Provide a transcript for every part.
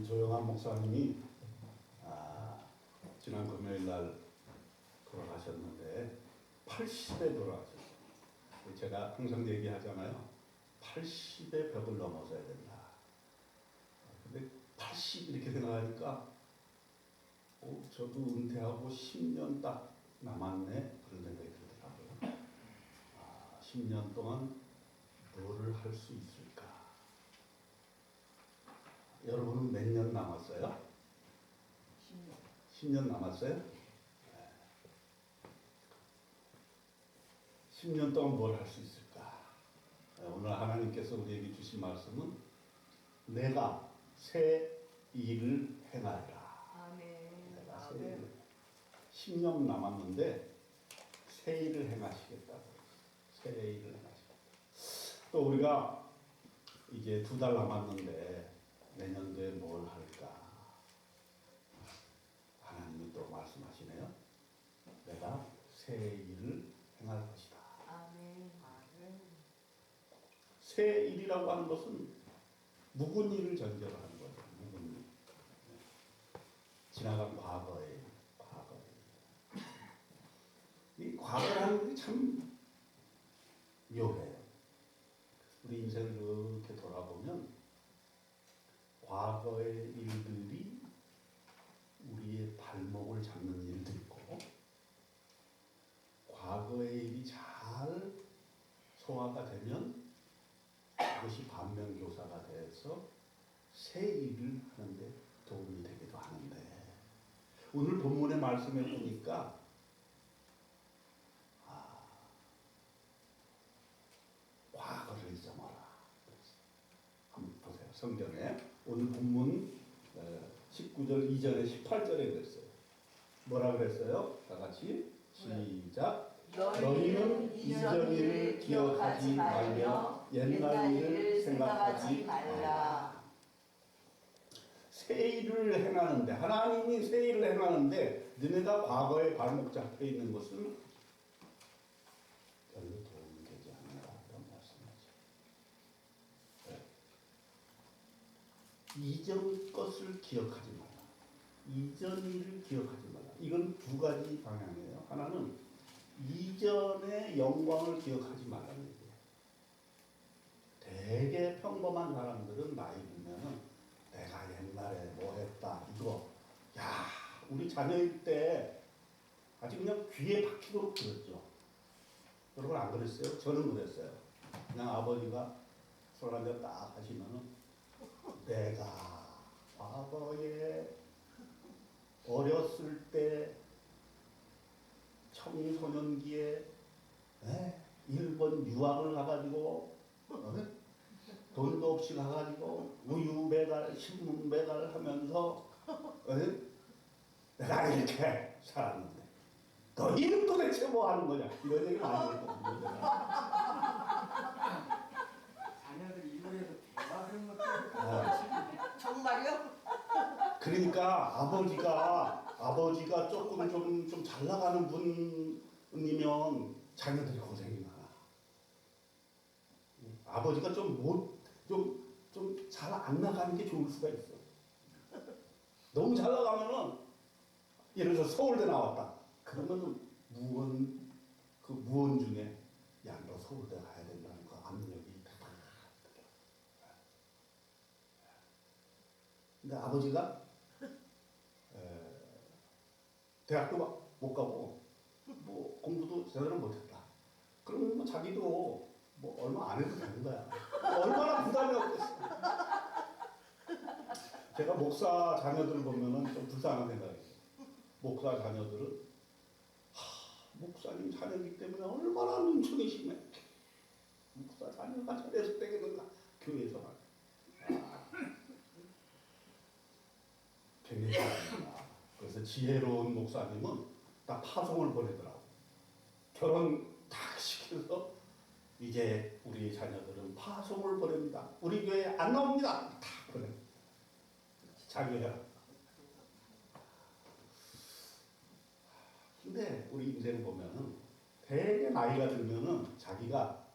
우리 조영환 목사님이 지난 금요일 날 돌아가셨는데 80에 돌아가셨어요. 제가 항상 얘기하잖아요. 80의 벽을 넘어서야 된다. 근데 80 이렇게 생각하니까 저도 은퇴하고 10년 딱 남았네 그런 생각이 들더라고요. 10년 동안 뭐를 할 수 있을까? 여러분은 몇 년 남았어요? 10년 남았어요? 네. 10년 동안 뭘 할 수 있을까? 오늘 하나님께서 우리에게 주신 말씀은 내가 새 일을 행하리라. 아멘. 내가 새 일을 10년 남았는데 새 일을 행하시겠다고. 새 일을 행하시겠다. 또 우리가 이제 2달 남았는데 내년도에 뭘 할까? 하나님이 또 말씀하시네요. 내가 새 일을 행할 것이다. 아멘. 새 일이라고 하는 것은 묵은 일을 전제로 하는 거죠. 묵은 일. 지나간 과거의 이 과거라는 게 참 묘해요. 우리 인생을 이렇게 돌아보면 과거의 일들이 우리의 발목을 잡는 일도 있고 과거의 일이 잘 소화가 되면 그것이 반면교사가 돼서 새 일을 하는데 도움이 되기도 하는데 오늘 본문의 말씀에 보니까 과거를 잊어마라. 한번 보세요. 성경에 오늘 본문 19절 이전에 18절에 그랬어요. 뭐라 그랬어요? 다 같이 시작. 너희는 이전 일을 기억하지 말며 옛날 일을 생각하지 말라. 새 일을 행하는데 하나님이 새 일을 행하는데 너네가 과거에 발목 잡혀 있는 것은 별로 도움이 되지 않는다. 이런 말씀이죠. 이전 것을 기억하지 말라. 이전 일을 기억하지 말라. 이건 두 가지 방향이에요. 하나는 이전의 영광을 기억하지 말라는 얘기예요. 되게 평범한 사람들은 나이 들면은 내가 옛날에 뭐 했다 이거 우리 자녀일 때 아주 그냥 귀에 박히도록 들었죠. 여러분 안 그랬어요? 저는 그랬어요. 그냥 아버지가 술 한잔 딱 하시면은 내가 과거에 어렸을 때 청소년기에 일본 유학을 가가지고 돈도 없이 가가지고 우유 배달, 신문 배달하면서 내가 이렇게 살았는데 너희는 도대체 뭐 하는 거냐 이런 얘기 많이 했거든요. 자녀들 이번에도 대화하는 것도 정말요? 그러니까 아버지가 조금 좀 잘 나가는 분이면 자녀들이 고생이 많아. 아버지가 좀 잘 안 나가는 게 좋을 수가 있어. 너무 잘 나가면은 예를 들어서 서울대 나왔다. 그러면은 무언 중에 너 서울대 가야 된다는 그 압력이 다. 근데 아버지가 대학도 못 가고 뭐 공부도 제대로 못했다. 그러면 뭐 자기도 뭐 얼마 안 해도 되는 거야. 얼마나 부담이 없겠어. 제가 목사 자녀들 보면은 좀 불쌍한 생각이에요. 목사 자녀들은 목사님 자녀이기 때문에 얼마나 눈총이 심해. 목사 자녀가 잘해서 되겠는가 교회에서 말이야. 굉장히 잘합니다. 그래서 지혜로운 목사님은 딱 파송을 보내더라고. 결혼 딱 시켜서 이제 우리 자녀들은 파송을 보냅니다. 우리 교회 안 나옵니다. 다 보내. 자기야. 근데 우리 인생 보면은 되게 나이가 들면은 자기가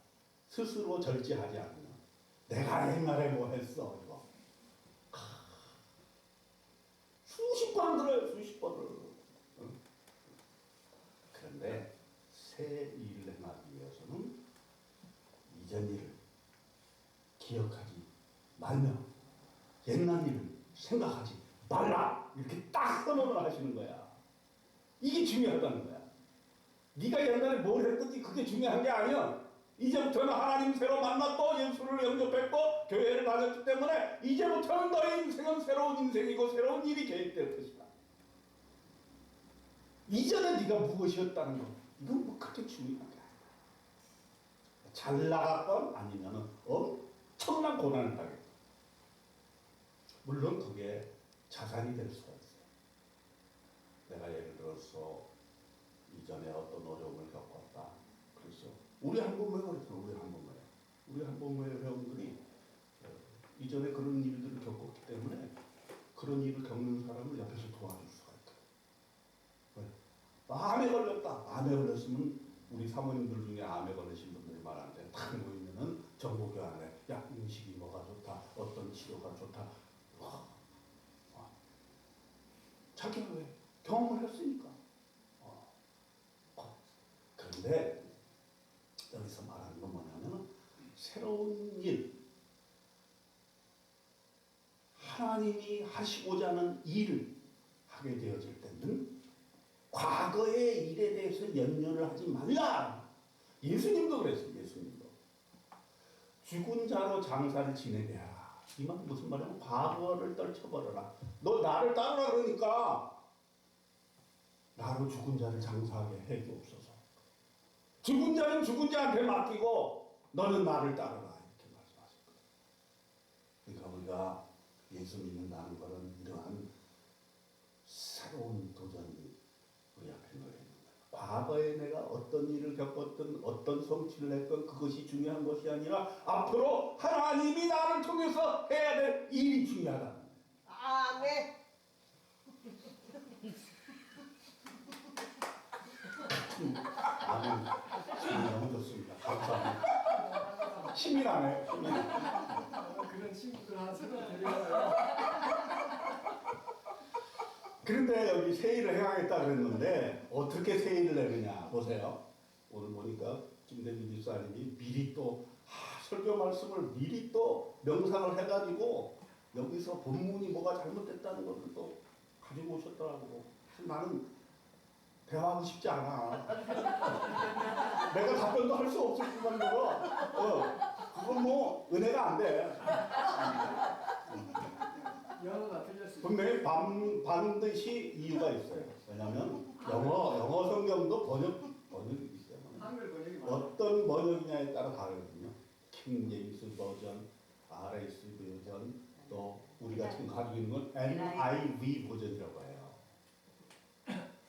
스스로 절제하지 않으면 내가 옛날에 뭐 했어 이거 새 일을 행하기 위해서는 이전 일을 기억하지 말며 옛날 일을 생각하지 말라 이렇게 딱 선언을 하시는 거야. 이게 중요하다는 거야. 네가 옛날에 뭘 했든지 그게 중요한 게 아니야. 이제부터는 하나님 새로 만났고 예수를 영접했고 교회를 다녔기 때문에 이제부터는 너의 인생은 새로운 인생이고 새로운 일이 계획될 것이다. 이전에 네가 무엇이었다는 거 이건 뭐 그렇게 중요한 게 아니야. 잘 나갔건 아니면 엄청난 고난을 당했건 물론 그게 자산이 될 수가 있어요. 내가 예를 들어서 이전에 어떤 어려움을 겪었다. 그래서 우리 한국모에 그랬죠. 우리 한국모의 회원들이 이전에 그런 일들을 겪었기 때문에 그런 일을 겪는 사람을 옆에서 도와줄 수가 있다. 왜? 암에 걸렸다. 암에 걸렸으면 우리 사모님들 중에 암에 걸리신 분들이 많은데 딱 모이면은 정보교환에 야 음식이 뭐가 좋다. 어떤 치료가 좋다. 자기가 왜? 경험을 했으니까. 그런데 여기서 말하는 건 뭐냐면 새로운 일, 하나님이 하시고자 하는 일을 하게 되어질 때는 과거의 일에 대해서 연연을 하지 말라. 예수님도 그랬어요. 예수님도. 죽은 자로 장사를 지내게 하라. 이 말은 무슨 말이냐면 과거를 떨쳐버려라. 너 나를 따르라 그러니까 나로 죽은 자를 장사하게 해 주옵소서. 죽은 자는 죽은 자한테 맡기고 너는 나를 따르라 이렇게 말씀하셨거든요. 그러니까 우리가 예수 믿는다는 것은 이러한 새로운 도전이 우리 앞에 놓여 있는 거예요. 과거에 내가 어떤 일을 겪었든 어떤 성취를 했든 그것이 중요한 것이 아니라 앞으로 하나님이 나를 통해서 해야 될 일이 중요하다는 거예요. 아멘. 아멘. 너무 좋습니다. 감사합니다. 힘이 나네. 힘이 나네. 그런 친구들 한 서너 데려와요. 그런데 여기 세일을 행하겠다 그랬는데 어떻게 세일을 내느냐 보세요. 오늘 보니까 김대중 집사님이 미리 또 설교 말씀을 미리 또 명상을 해가지고 여기서 본문이 뭐가 잘못됐다는 것을 또 가지고 오셨더라고. 나는 대화하고 싶지 않아. 내가 답변도 할 수 없을 뿐만으로 그건 뭐 은혜가 안 돼. 영어가 틀렸어요. 분명히 반드시 이유가 있어요. 왜냐하면 영어 성경도 번역이 있어요. 한글 번역이 많아요. 어떤 번역이냐에 따라 다르거든요. 킹 제임스 버전, RSV 버전, 또 우리가 지금 가지고 있는 건 NIV 버전이라고 해요.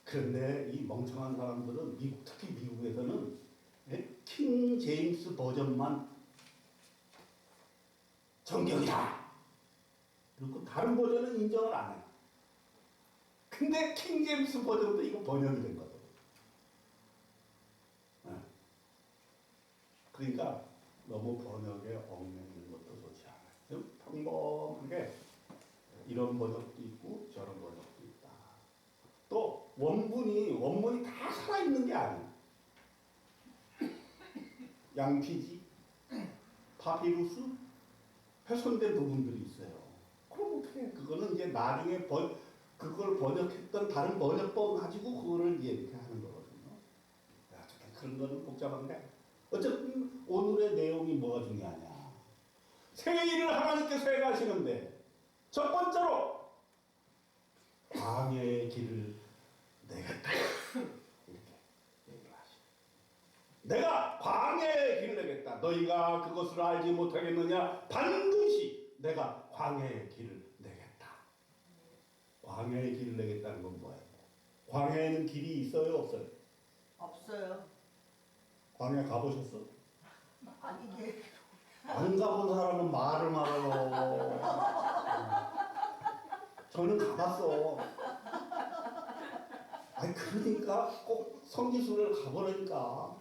그런데 이 멍청한 사람들은 특히 미국에서는 킹 제임스 버전만 정경이다. 그리고 다른 버전은 인정을 안 해요. 근데 킹 제임스 버전도 이거 번역이 된 거죠. 그러니까 너무 번역에 얽매이는 것도 좋지 않아요. 평범하게 이런 번역도 있고 저런 번역도 있다. 또 원문이 다 살아있는 게 아니에요. 양피지, 파피루스, 훼손된 부분들이 있어요. 그럼 어떻게 그거는 이제 나중에 그걸 번역했던 다른 번역본 가지고 그거를 이제 이렇게 하는 거거든요. 그런 거는 복잡한데 어쨌든 오늘의 내용이 뭐가 중요하냐. 새 일을 하나님께서 행하시는데 첫 번째로 광야의 길을 내겠다. 이렇게 얘기를 하시죠. 내가 광야의 길을 내겠다. 너희가 그것을 알지 못하겠느냐? 반드시 내가 광야의 길을 내겠다. 광야의 길을 내겠다는 건 뭐예요? 광야에는 길이 있어요, 없어요? 없어요. 광야 가보셨어? 아니 이게 안 가본 사람은 말을 말아요. 저는 가봤어. 아니 그러니까 꼭 성지순례를 가보라니까.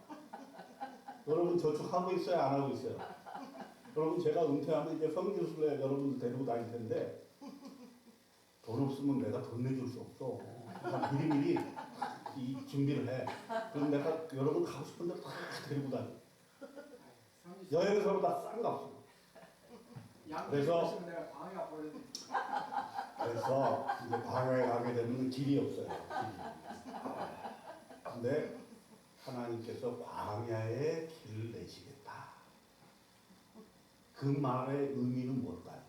여러분 저축하고 있어요? 안 하고 있어요? 여러분 제가 은퇴하면 이제 성지순례 여러분들 데리고 다닐 텐데 돈 없으면 내가 돈 내줄 수 없어. 그러니까 미리미리 이 준비를 해. 그럼 내가 여러분 가고 싶은 데다 데리고 다녀. 여행사보다 싼 값으로. 그래서- 내가 방해가 벌려. 그래서 이제 방에 가게 되면 길이 없어요. 근데 하나님께서 광야에 길을 내시겠다. 그 말의 의미는 뭘까요?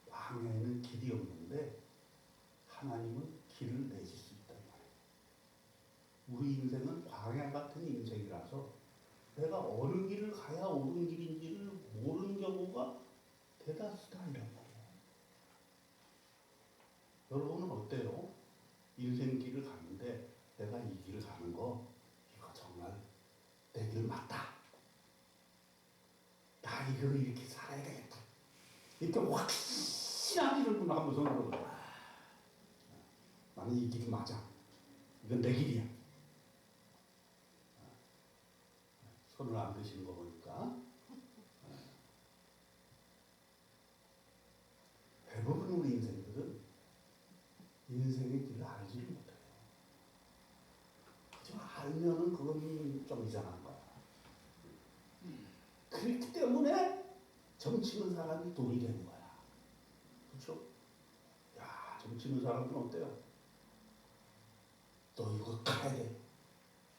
광야에는 길이 없는데 하나님은 길을 내실 수 있다는 말이에요. 우리 인생은 광야 같은 인생이라서 내가 어느 길을 가야 옳은 길인지를 모르는 경우가 대다수다 이란 말이에요. 여러분은 어때요? 인생 길을 가는데 내가 이 길을 가는 거 이거 정말 내 길 맞다. 나 이거 이렇게 살아야 되겠다. 이렇게 확신한 길을 한번 손으로 들어. 나는 이 길이 맞아. 이건 내 길이야. 손을 안 드시는 거 보니까 대부분 우리 인생들은 인생의 길을 알지를 못해요. 그저 알면은 그건 좀 이상한 거야. 그렇기 때문에 점치는 사람이 돈이 되는 거야. 그렇죠? 야, 점치는 사람은 어때요? 너 이거 가야 돼.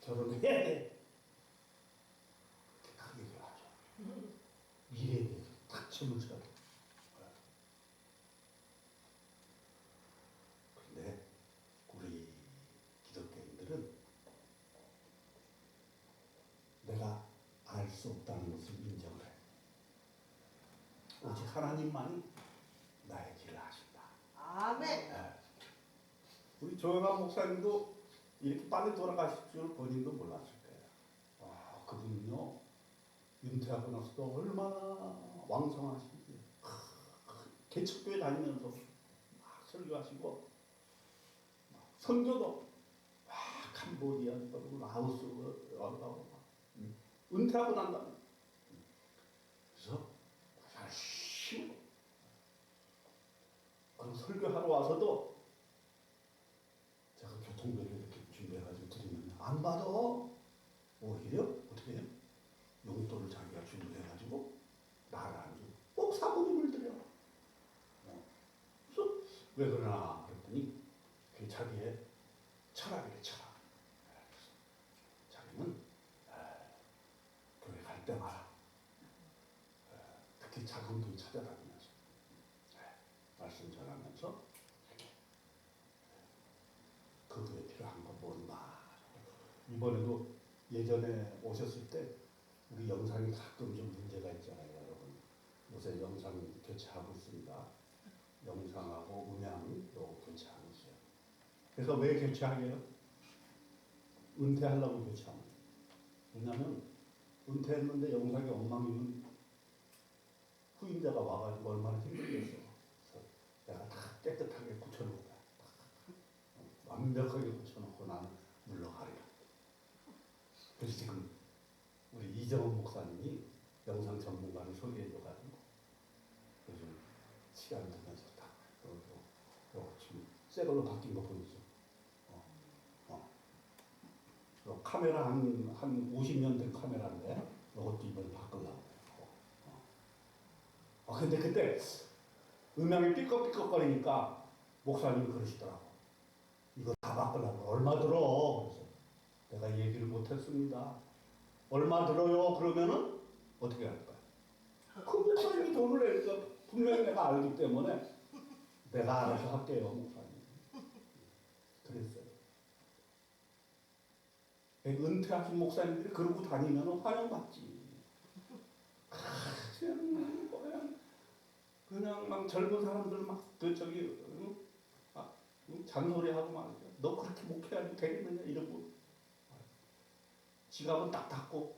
결혼해야 돼. 그렇게 딱 얘기를 하죠. 미래에 대해서 딱 점을 쳐야 돼. 근데 우리 기독교인들은 내가 알 수 없다는 것을 인정을 해. 오직 하나님만이 나의 길을 아신다. 아멘. 네. 우리 조영환 목사님도 이렇게 빨리 돌아가실 줄 본인도 몰랐을 거예요. 아, 그분요 은퇴하고 나서도 얼마나 왕성하신지 개척교회 다니면서 막 설교하시고 선교도 캄보디아, 라오스 가고 은퇴하고 난 다음에 그래서 열심히 그리고 설교하러 와서도 제가 교통비를 이렇게 준비해가지고 드리면 안 받아. 오히려 어떻게 해요? 용돈을 자기가 준비해가지고 나를 안 주고 꼭 사모님을 드려. 그래서 왜 그러나 그랬더니 그게 자기의 철학이래, 철학. 그래서 자기는 교회 갈 때마다 특히 작은 돈 찾아다니면서 말씀 전하면서 그 교회 필요한 거 뭔가. 이번에도 예전에 오셨을 때 우리 영상이 가끔 좀 문제가 있잖아요, 여러분. 요새 영상 교체하고 있습니다. 영상하고 음향도 교체하고 있어요. 그래서 왜 교체하게요? 은퇴하려고 교체하는 거예요. 왜냐하면 은퇴했는데 영상이 엉망이면 후임자가 와가지고 얼마나 힘들겠어. 그래서 내가 다 깨끗하게 고쳐놓을 거야. 완벽하게 고쳐놓고 나는 물러가리라. 그래서 지금 우리 이정원 목사님이 영상 전문가를 소개해줘가지고 요즘 시간 되면서 다 지금 새 걸로 바뀐 거 보이죠? 카메라 한 50년 된 카메라인데 이것도 이번에 바꾸려고. 근데 그때 음향이 삐걱삐걱거리니까 목사님이 그러시더라고. 이거 다 바꾸려고 얼마 들어? 그래서 내가 얘기를 못했습니다. 얼마 들어요? 그러면은 어떻게 할까요? 그 목사님이 돈을 내니까 분명히 내가 알기 때문에 내가 알아서 할게요, 목사님. 그랬어요. 은퇴하신 목사님들이 그러고 다니면 환영받지. 그냥 막 젊은 사람들 막 잔소리하고 말이야. 너 그렇게 목회하면 되겠느냐 이러고 지갑은 딱 닫고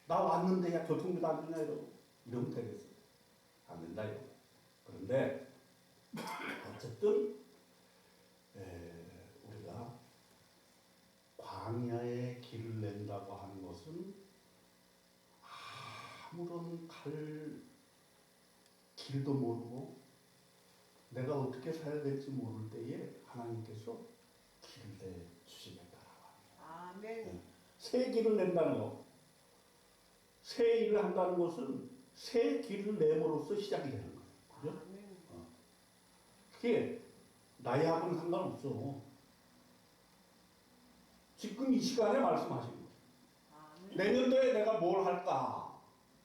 나 왔는데 야 교통비도 안 주냐 이러면 되겠어. 안 된다 이거. 그런데 어쨌든 우리가 광야에 길을 낸다고 하는 것은 아무런 갈 길도 모르고 내가 어떻게 살아야 될지 모를 때에 하나님께서 길을 내 주시겠다라고 합니다. 아멘. 새 길을 낸다는 거, 새 일을 한다는 것은 새 길을 내므로써 시작이 되는 거예요. 그죠? 아멘. 그게 나이하고는 상관없어. 지금 이 시간에 말씀하신 거예요. 아멘. 내년도에 내가 뭘 할까?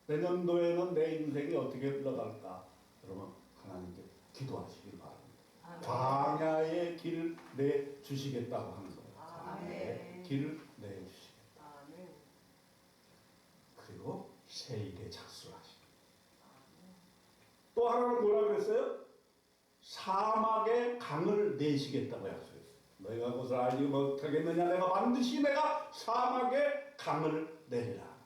내년도에는 내 인생이 어떻게 흘러갈까? 그러면 하나님께 기도하시길 바랍니다. 아멘. 광야의 길을 내 주시겠다고 하는 거예요. 아멘. 광야의 길을 내 주시겠다. 아멘. 그리고 새 일에 착수하시고. 또 하나는 뭐라 그랬어요? 사막에 강을 내시겠다고 약속했어요. 너희가 그것을 알지 못하겠느냐? 내가 반드시 내가 사막에 강을 내리라.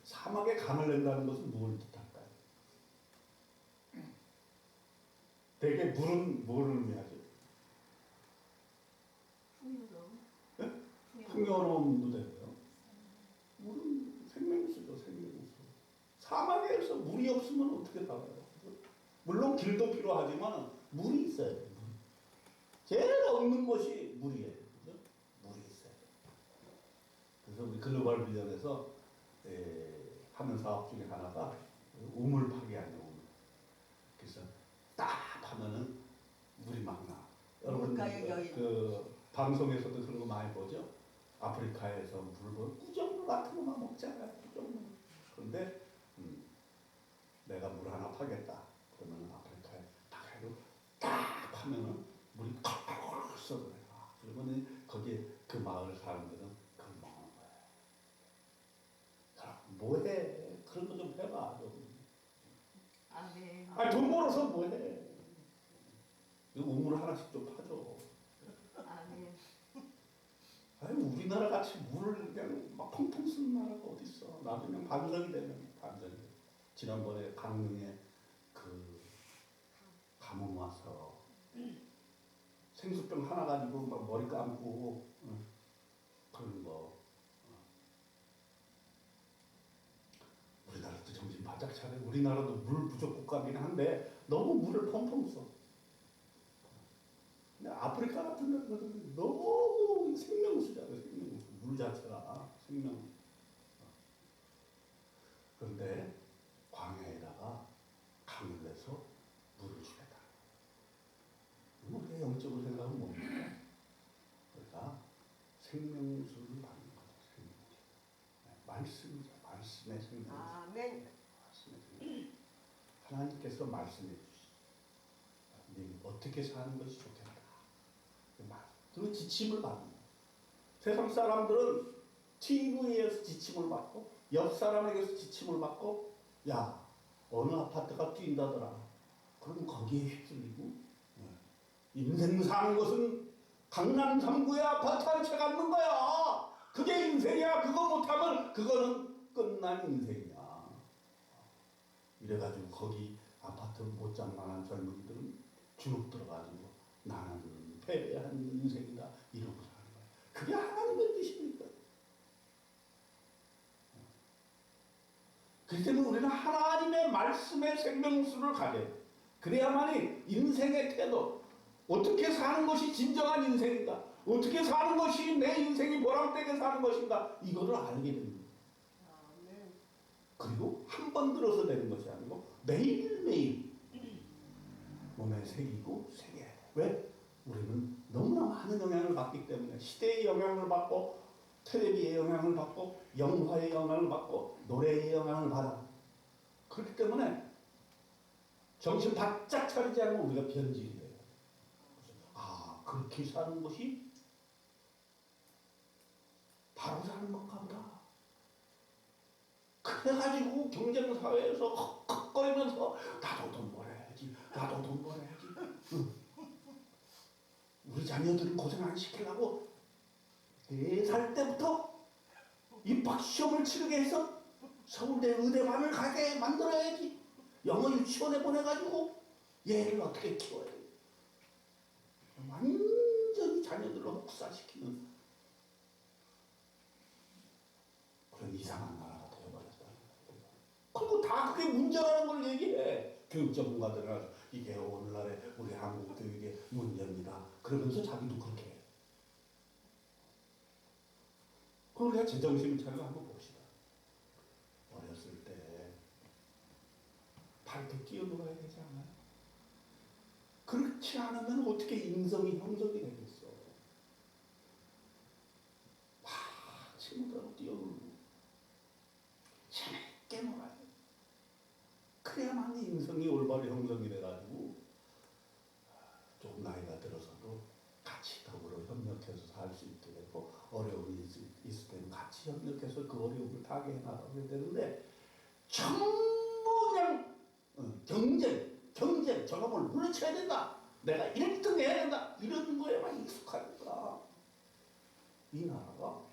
사막에 강을 낸다는 것은 무엇을 뜻할까요? 대개 물은 뭐를 의미하죠? 풍요로움. 풍요로움도 되고요. 물은 생명수죠, 생명수. 사막에서 물이 없으면 어떻게 살아요? 물론 길도 필요하지만 물이 있어야 돼요. 제일 없는 것이 물이에요. 그죠? 물이 있어야 돼요. 그래서 우리 글로벌 비전에서 하는 사업 중에 하나가 우물 파기하는 우물. 그래서 딱 하면은 물이 막 나. 여러분 물가의 여인. 그 방송에서도 그런 거 많이 보죠. 아프리카에서 물을 꾸정물 같은 거만 먹잖아요. 꾸정물. 그런데 내가 물 하나 파겠다. 그러면 아프리카에 딱 해도 딱 하면은 물이 컬컬 쏟아내요. 그러면 거기에 그 마을 사람들은 그걸 먹는 거예요. 자, 뭐해? 그런 거 좀 해봐. 좀. 아멘. 아니 돈 벌어서 뭐해? 이 우물 하나씩 좀 파줘. 아멘. 아니 우리나라 같이 물을 그냥 막 펑펑 쓰는 나라가 어디 있어? 나도 그냥 반성이 되면 반성이 돼. 지난번에 강릉에 그 가뭄 와서 생수병 하나 가지고 막 머리 감고 그런 거. 우리나라도 정신 바짝 차려. 우리나라도 물 부족 국가긴 한데 너무 물을 펑펑 써. 근데 아프리카 같은 데는 너무 생명수잖아요. 생명수. 물 자체가 생명수. 그런데 광야에다가 강을 내서 물을 주겠다. 우리의 영적으로 생각하면 뭡니까? 그러니까 생명수를 받는 거죠. 생명수. 말씀이죠. 말씀의 생명수. 아멘. 말씀의 생명수. 하나님께서 말씀해 주시죠. 네 어떻게 사는 것이 좋겠다. 그 지침을 받는 거예요. 세상 사람들은 TV에서 지침을 받고 옆 사람에게서 지침을 받고 야 어느 아파트가 뛴다더라. 그럼 거기에 휩쓸리고 인생 사는 것은 강남 3구의 아파트 한 채 갖는 거야. 그게 인생이야. 그거 못하면 그거는 끝난 인생이야. 이래가지고 거기 아파트 못 장만한 젊은이들은 주눅 들어가지고 나는 패배한 인생이다 이러고 사는 거야. 그게 하나님의 뜻입니까? 그렇기 때문에 우리는 하나님의 말씀의 생명수를 가져야 돼. 그래야만이 인생의 태도, 어떻게 사는 것이 진정한 인생인가, 어떻게 사는 것이 내 인생이 보람되게 사는 것인가, 이거를 알게 됩니다. 아멘. 그리고 한 번 들어서 되는 것이 아니고 매일매일 몸에 새기고 새겨야 돼. 왜? 우리는 너무나 많은 영향을 받기 때문에, 시대의 영향을 받고 텔레비의 영향을 받고 영화의 영향을 받고 노래의 영향을 받아. 그렇기 때문에 정신 바짝 차리지 않으면 우리가 변질이 돼요. 아, 그렇게 사는 것이 바로 사는 건가 보다. 그래가지고 경쟁사회에서 헉헉거리면서 나도 돈 벌어야지, 나도 돈 벌어야지. 우리 자녀들은 고생 안 시키려고 4살 때부터 입학시험을 치르게 해서 서울대 의대반을 가게 만들어야지. 영어 유치원에 보내가지고 얘를 어떻게 키워야 돼. 완전히 자녀들을 혹사시키는 그런 이상한 나라가 되어버렸다. 그리고 다 그게 문제라는 걸 얘기해. 교육 전문가들은 이게 오늘날의 우리 한국 교육의 문제입니다. 그러면서 자기도 그렇게 해요. 그러니까 제정신을 차리고 한번 봅시다. 어렸을 때 밝게 뛰어놀아야 되지 않아요? 그렇지 않으면 어떻게 인성이 형성이 되겠어? 막 친구들하고 뛰어놀고 재밌게 놀아야 돼. 그래야만 인성이 올바로 형성이 돼가지고 조금 나이가 들어서도 같이 더불어 협력해서 살 수 있게 되고 어려움이 있을 때는 같이 협력해서 그 어려움을 타게 해나가야 되는데 전부 그냥 경쟁 저놈을 물리쳐야 된다. 내가 1등 해야 된다. 이런 거에만 익숙하니까 이 나라가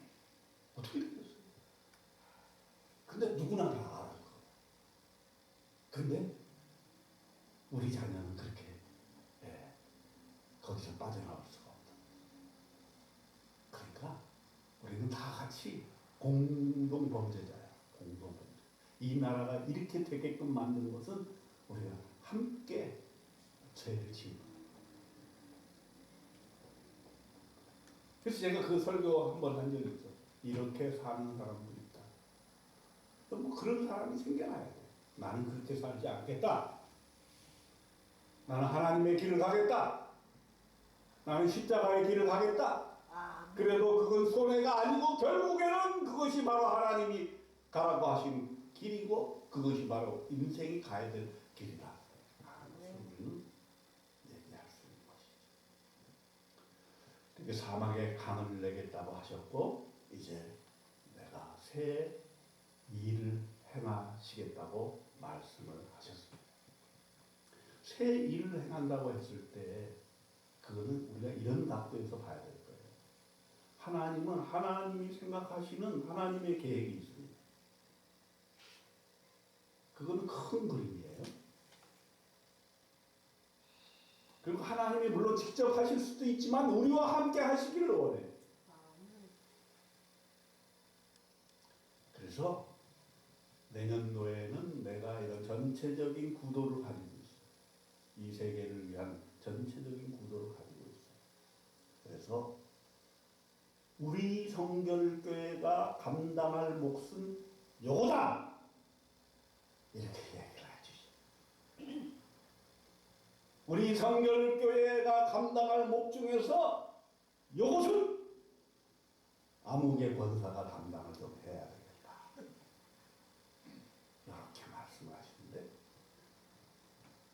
어떻게 되겠어요? 근데 누구나 다 알아. 근데 우리 자녀는 그렇게 거기서 빠져나올 수가 없다. 그러니까 우리는 다 같이 공동 범죄자야. 공동 범죄. 이 나라가 이렇게 되게끔 만드는 것은 우리가 함께 죄를 지은 거예요. 그래서 제가 그 설교 한 번 한 적이 있어. 이렇게 사는 사람들이 있다. 뭐 그런 사람이 생겨나야 돼. 나는 그렇게 살지 않겠다. 나는 하나님의 길을 가겠다. 나는 십자가의 길을 가겠다. 그래도 그건 손해가 아니고 결국에는 그것이 바로 하나님이 가라고 하신 길이고 그것이 바로 인생이 가야 될 길이다. 우리는 얘기할 수 있는 것이죠. 그렇게 사막에 강을 내겠다고 하셨고 이제 내가 새 일을 행하시겠다고 말씀을 하셨습니다. 새 일을 행한다고 했을 때 그거는 우리가 이런 각도에서 봐야 될 거예요. 하나님은 하나님이 생각하시는 하나님의 계획이 있습니다. 그거는 큰 그림이에요. 그리고 하나님이 물론 직접 하실 수도 있지만 우리와 함께 하시기를 원해요. 그래서 내년도에는 내가 이런 전체적인 구도를 가지고 있어요. 이 세계를 위한 전체적인 구도를 가지고 있어요. 그래서 우리 성결교회가 감당할 몫은 요거다! 이렇게 얘기를 해주시죠. 우리 성결교회가 감당할 몫 중에서 요것은 암흑의 권사가 감당을 좀 해야 되겠다. 이렇게 말씀을 하시는데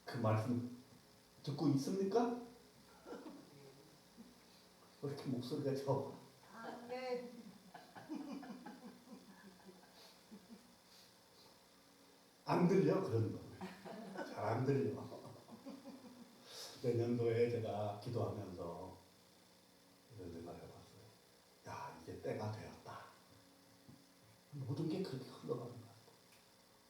그 말씀 듣고 있습니까? 왜 이렇게 목소리가 적어? 안 들려 그런 거. 잘 안 들려. 내년도에 제가 기도하면서 이런 생각을 해봤어요. 야 이제 때가 되었다. 모든 게 그렇게 흘러가는 것 같아요.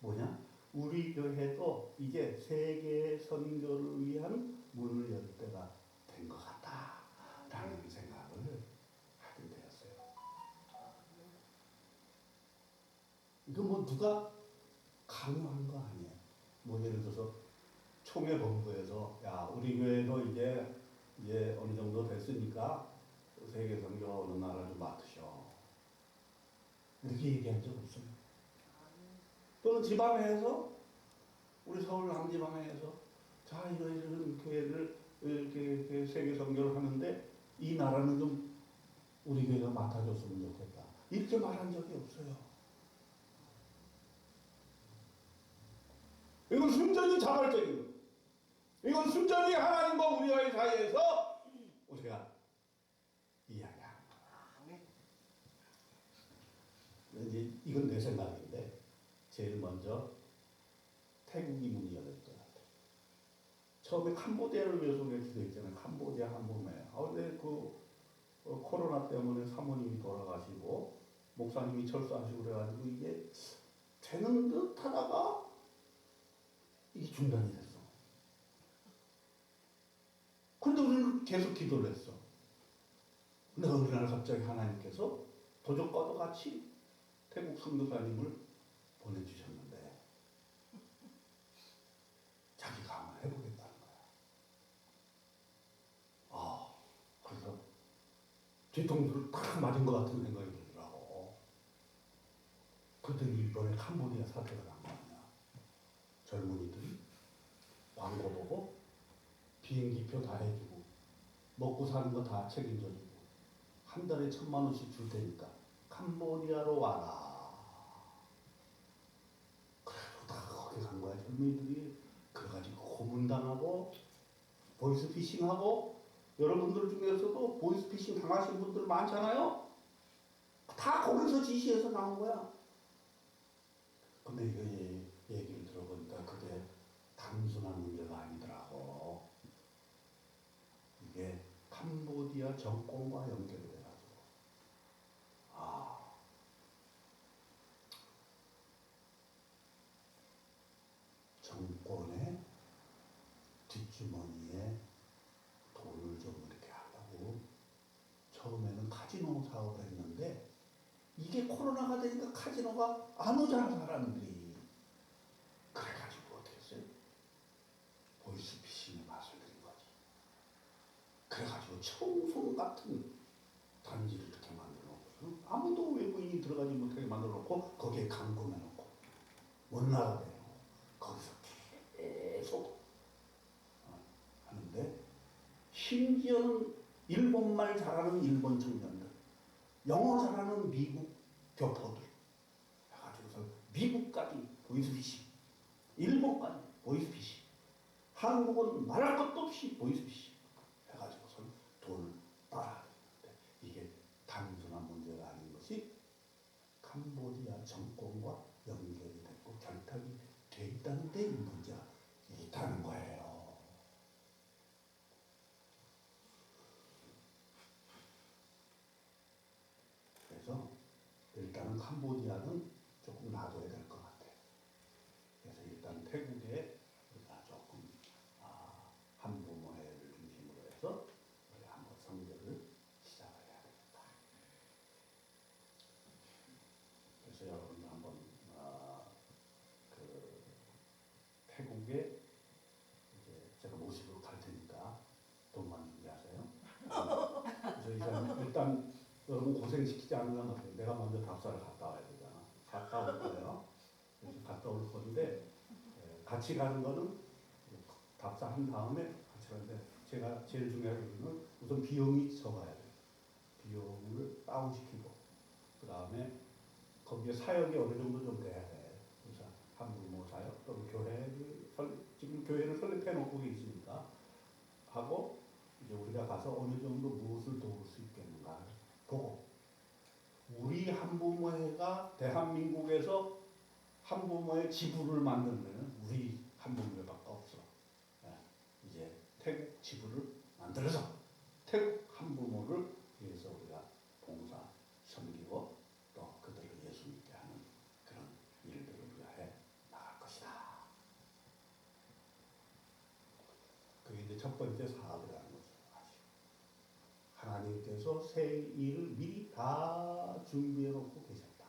뭐냐? 우리 교회도 이제 세계 선교를 위한 문을 열 때가 된 것 같다라는 생각을 하게 되었어요. 이거 뭐 누가 강요한 거 아니에요. 뭐 예를 들어서 총회 본부에서 야 우리 교회도 이제 어느 정도 됐으니까 세계 선교 어느 나라 좀 맡으셔. 이렇게 얘기한 적 없어요. 또는 지방회에서 우리 서울 남지방회에서 자 이런 교회를 이렇게 세계 선교를 하는데 이 나라는 좀 우리 교회가 맡아줬으면 좋겠다. 이렇게 말한 적이 없어요. 이건 순전히 자발적인 거예요. 이건 순전히 하나님과 우리와의 사이에서 우리가 이야기하는 거예요. 왠지 이건 내 생각인데 제일 먼저 태국이 문이 열릴 것 같아요. 처음에 캄보디아를 위해서 우리가 기도했잖아요. 캄보디아 한복매. 근데 코로나 때문에 사모님이 돌아가시고 목사님이 철수하시고 그래가지고 이게 되는 듯 하다가 이게 중단이 됐어. 그런데 우리는 계속 기도를 했어. 근데 어느 날 갑자기 하나님께서 도적과도 같이 태국 선교사님을 보내주셨는데 자기가 한번 해보겠다는 거야. 뒤통수를 탁 맞은 것 같은 생각이 들더라고. 그랬더니 이번에 캄보디아 사태가 난 거 아니야. 젊은이들이 광고 보고 비행기표 다 해주고 먹고 사는 거 다 책임져주고 한 달에 1,000만 원씩 줄 테니까 캄보디아로 와라. 그래도 다 거기 간 거야. 젊은이들이 그래가지고 고문당하고 보이스피싱하고 여러분들 중에서도 보이스피싱 당하신 분들 많잖아요. 다 거기서 지시해서 나온 거야. 근데 이거 얘기를 들어보니까 그게 단순한 문제가 아니더라고. 이게 캄보디아 정권과 연결이 돼가지고 정권의 뒷주머니에 돈을 좀 이렇게 하려고 처음에는 카지노 사업을 했는데 이게 코로나가 되니까 카지노가 안 오잖아 사람들이. 그래가지고 어떻게 했어요? 보이스피싱에 맛을 들인 거지. 그래가지고 청송 같은 단지를 이렇게 만들어놓고 아무도 외부인이 들어가지 못하게 만들어놓고 거기에 감금해놓고 원나라에 해놓고 거기서 계속 하는데 심지어는 일본말 잘하는 일본 청년들, 영어 잘하는 미국 교포들 해가지고서 미국까지 보이스피싱, 일본까지 보이스피싱, 한국은 말할 것도 없이 보이스피싱 해가지고서 돈을 빨아들이는데 이게 단순한 문제가 아닌 것이 캄보디아 정권과 연결이 됐고 결탁이 돼 있다는 데 이 문제가 있다는 거예요. 그래서 일단은 캄보디아는 조금 놔둬야 될 것 같아요. 그래서 일단 태국에 우리가 조금 한부모회를 중심으로 해서 우리 한번 선교를 시작을 해야 되겠다. 그래서 여러분도 한번 그 태국에 이제 제가 모시고 갈 테니까 돈만 준비하세요. 그래서 일단 여러분 고생시키지 않으려면 어떡해요? 내가 먼저 답사를 갔다 와야 되잖아. 갔다 올 거예요. 그래서 갔다 올 건데 같이 가는 거는 답사한 다음에 같이 가는데 제가 제일 중요한 거는 우선 비용이 적어야 돼요. 비용을 다운시키고 그 다음에 거기에 사역이 어느 정도 좀 돼야 돼. 그래서 한부모 사역 또는 교회를 지금 교회를 설립해 놓고 계시니까 하고 이제 우리가 가서 어느 정도 무엇을 도울 수 있겠는가 보고 우리 한부모회가 대한민국에서 한부모회 지부를 만들면 우리 한부모회밖에 없어. 이제 태국 지부를 만들어서 태국 한부모를 위해서 우리가 봉사, 섬기고 또 그들을 예수 믿게 하는 그런 일들을 우리가 해 나갈 것이다. 그게 이제 첫 번째 사업이라는 거죠. 하나님께서 새 일을 미리 다 준비해 놓고 계셨다.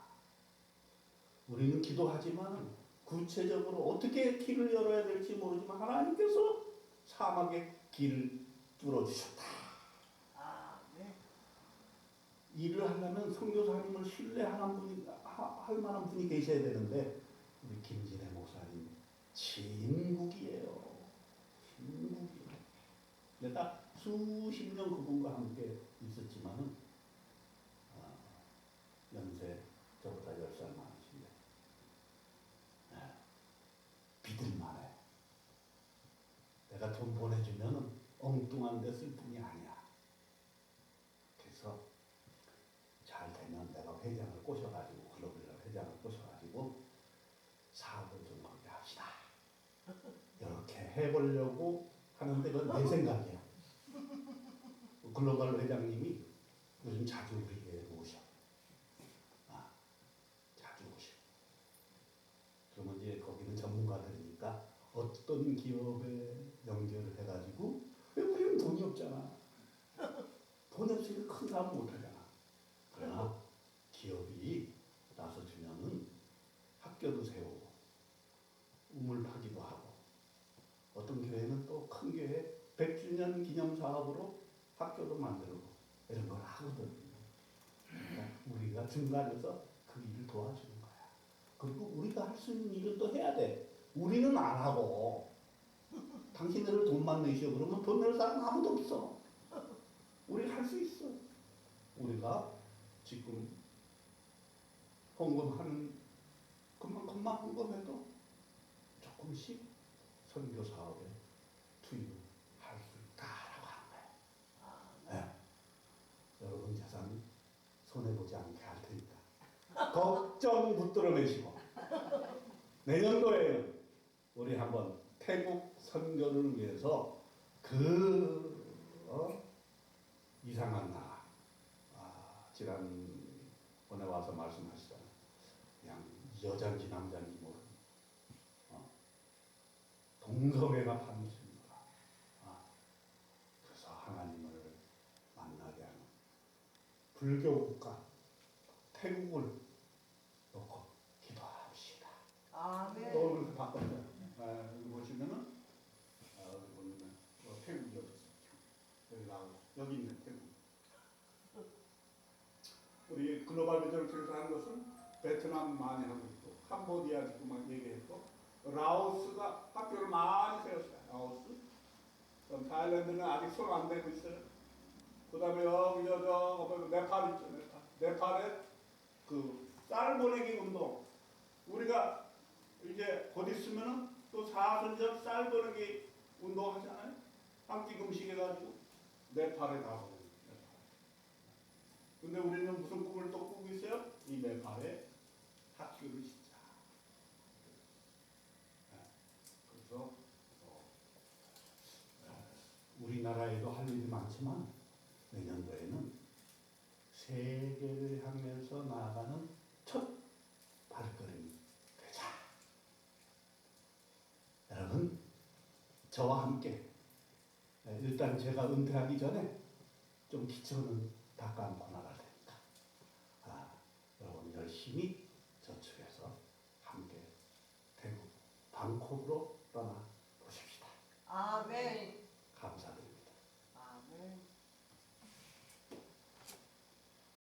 우리는 기도하지만 구체적으로 어떻게 길을 열어야 될지 모르지만 하나님께서 사막에 길을 뚫어주셨다. 네. 일을 하려면 선교사님을 신뢰하는 분이 할 만한 분이 계셔야 되는데 우리 김진애 목사님 진국이에요. 진국이에요. 내가 수십 년 그분과 함께 있었지만은 연세 저보다 10살 많으신데 믿을만해. 내가 돈 보내주면은 엉뚱한 데 쓸 뿐이 아니야. 그래서 잘 되면 내가 회장을 꼬셔가지고 글로벌 회장을 꼬셔가지고 사업을 좀 그렇게 합시다. 이렇게 해보려고 하는데 그건 내 생각이야. 글로벌 회장님이 요즘 자주 우리에게 오셔. 자주 오셔. 그러면 이제 거기는 전문가들이니까 어떤 기업에 연결을 해가지고 왜 우리는 돈이 없잖아. 돈이 없으니까 큰 사업 못하잖아. 그러나 기업이 나서주면은 학교도 세우고 우물파기도 하고 어떤 교회는 또 큰 교회 100주년 기념 사업으로 학교도 만들고 이런 걸 하거든. 그러니까 우리가 중간에서 그 일을 도와주는 거야. 그리고 우리가 할 수 있는 일은 또 해야 돼. 우리는 안 하고 당신들은 돈만 내시오 그러면 돈 낼 사람 아무도 없어. 우리 할 수 있어. 우리가 지금 헌금하는 그만큼만 헌금해도 조금씩 선교 사업에 투입을 할 수 있다라고 하는 거예요. 네. 여러분 재산 손해보지 않게 할 테니까 걱정 붙들어 매시고 내년도에는 우리 한번 태국 선교를 위해서 이상한 나라 지난번에 와서 말씀하시잖아요. 그냥 여잔지 남잔지 모르는 동성애가 파묻힌 나라. 그래서 하나님을 만나게 하는 불교 국가 태국을 놓고 기도합시다. 아멘. 또 이렇게 바꿨어요. 여기 보시면은 여기 보면은 태국이 어디 있어? 여기 나오고 여기 있는 태국. 우리 글로벌 비전을 통해서 하는 것은 베트남 많이 하고 있고 캄보디아 지금 막 얘기했고 라오스가 학교를 많이 세웠어요. 라오스. 그럼 타일랜드는 아직 손 안 대고 있어요. 그 다음에 여기 저 네팔 있죠. 네팔에 그 쌀 보내기 운동. 우리가 이제 곧 있으면은 또 사순절 쌀 보내기 운동 하잖아요. 한 끼 금식 해가지고 네팔에 가서. 근데 우리는 무슨 꿈을 또 꾸고 있어요? 이 네팔에 학교를 짓자. 그래서 우리나라에도 할 일이 많지만 내년도에는 세계를 향해서 나아가는 첫 발걸음이 되자. 여러분, 저와 함께 일단 제가 은퇴하기 전에 좀 기초는 닦아놓고 나갈 테니까 여러분 열심히 저축해서 함께 태국 방콕으로